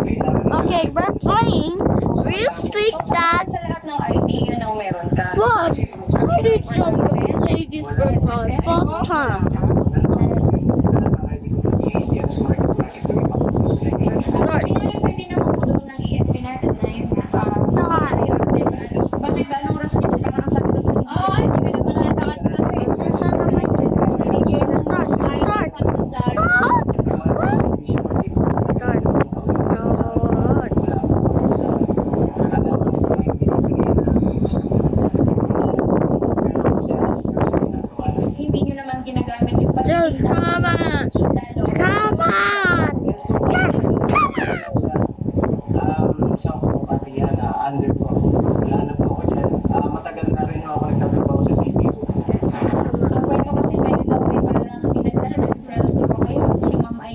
Okay, we're playing Real Street Dad. Sa lahat ng ID, yun ang meron ka. What? I did just play this for my first time. Start. Pwede naman po doon ng EFP natin na yung bakit ba? Anong rason niya? Parang sabi ko doon. Hindi ka naman nasakit na Start. Start. Start. Hindi nyo naman ginagamit yung Just come on. Come on. Yes, come on. Sa ako po under po. Wala na po ako dyan. Matagal na rin ako nagtatrabaho sa PPO. Ang kwento kasi kayo daw ay parang dinadala na sa sales store kayo kasi si ma'am ay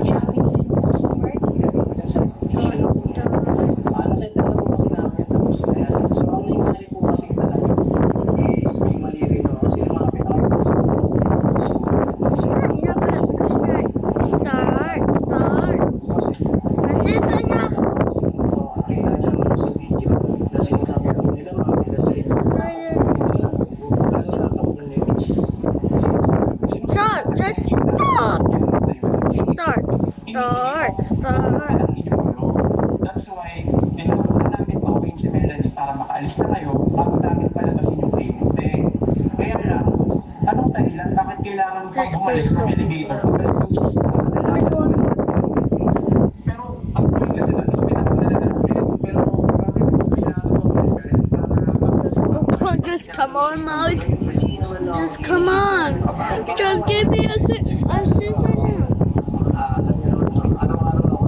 shopping din po customer. Nasa talaga po kasi namin tapos na yan. So ang nangyari po kasi talaga is may mali rin ako kasi lumapit ako yung customer. Start. Nasisa niya. Kita niyo naman sa video na sinasabi ko nila mga nila sa ito. Ano na ito na which is Start. Just start. Start. That's why, tinawag na namin Pauwin si Melanie para makaalis na kayo bago namin palabasin yung kliyente. Kaya lang, anong dahilan? Bakit kailangan pang bumalik ng elevator pabalik doon sa sila? Pero, ang point kasi doon is pinakuna na namin. Pero, bakit kailangan pang bumalik para Just come on, Mike. Just come on. Just give me a season. alam niyo naman, araw-araw ako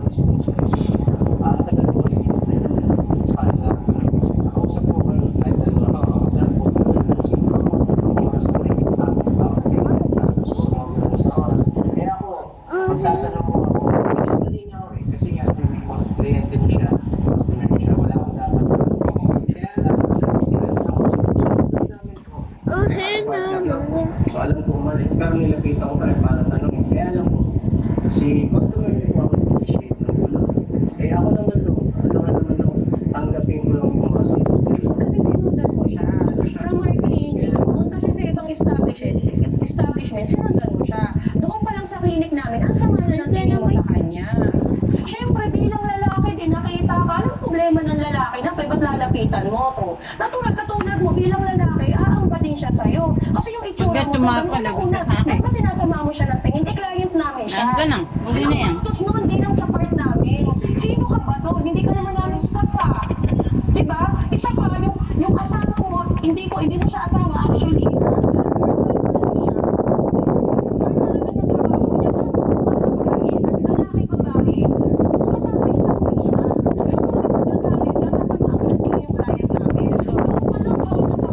tagal po sa kausap po kayo kahit saan po oras po rin sa oras kaya ako magtatanong po ako magsasalin niya ako kasi nga may mga kliyente niya siya customer niya siya wala akong dapat kaya lang siya business ako susunod namin po so alam ko mali pero nilapitan ko pa rin para tanongin kaya alam ko si customer niya po ako appreciate ng gulo. Eh ako naman no, tanggapin ko lang yung mga sinunod. Kasi sinundan mo siya. From our clinic, pumunta siya sa ibang establishment, sinundan mo siya. Doon pa lang sa clinic namin, ang sama na ng tingin mo sa kanya. Siyempre, bilang lalaki din, nakita ka, anong problema ng lalaki na ito? Ba't lalapitan mo ako? Natural, katulad mo, bilang lalaki, aamba din siya sa'yo. Kasi yung itsura mo, una, ba't ba sinasama mo siya ng tingin? Eh, client namin siya. Ano ka lang? Hindi na yan. Ang bastos noon din ang sa part namin. Sino ka ba doon? Hindi ka naman namin staff ha. Diba? Isa pa, yung asawa mo, hindi mo siya asawa actually. Girlfriend ko lang siya. Pero talaga ng trabaho niya, at lalaki babae, kasama yun sa kanya. So bakit magagalit ka, sasama ang natin yung client namin. So doon pa lang, foul ka na.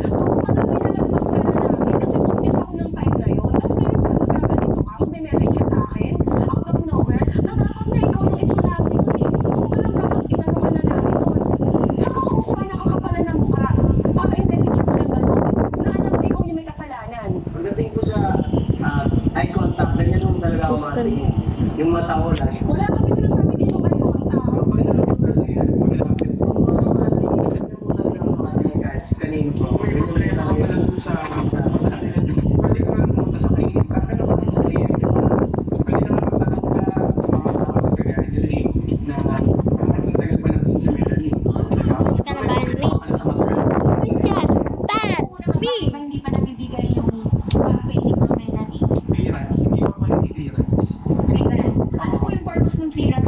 Doon pa lang pinalagpas ka na namin kasi buntis ako ng time na yun. Tapos ngayon ka magaganito ka, may message ka sa akin, out of nowhere, na dapat na ikaw yung isulati ko eh. Kung alam dapat tinanungan na namin doon. Saka kung kuha nakakapalan ng mukha, para i-message mo lang gano'n, na alam mo ikaw yung may kasalanan. Pagdating ko sa eye contact, ganyan yung talaga ako matingin. Yung mata ko lang. Wala kami sinasabi dito kay Conta. Pag nalapit kasi yan, malapit. Kung mga sa mga tingin, ganyan mo talaga ako matingin kahit sa kanino po. Ganyan mo talaga ako dun sa atin. Pwede ko lang pumunta sa clinic. Pero bakit sa clinic? Pwede naman magtanong ka sa mga tao kagaya nila na bakit ang tagal pa na kasi sa Melanie. Who's gonna ban me? Sa mga Yes, ban me. Hindi pa nabibigay yung pay ni Ma'am Melanie. clearance, hindi ko pa clearance. Clearance. Ano po yung purpose ng clearance?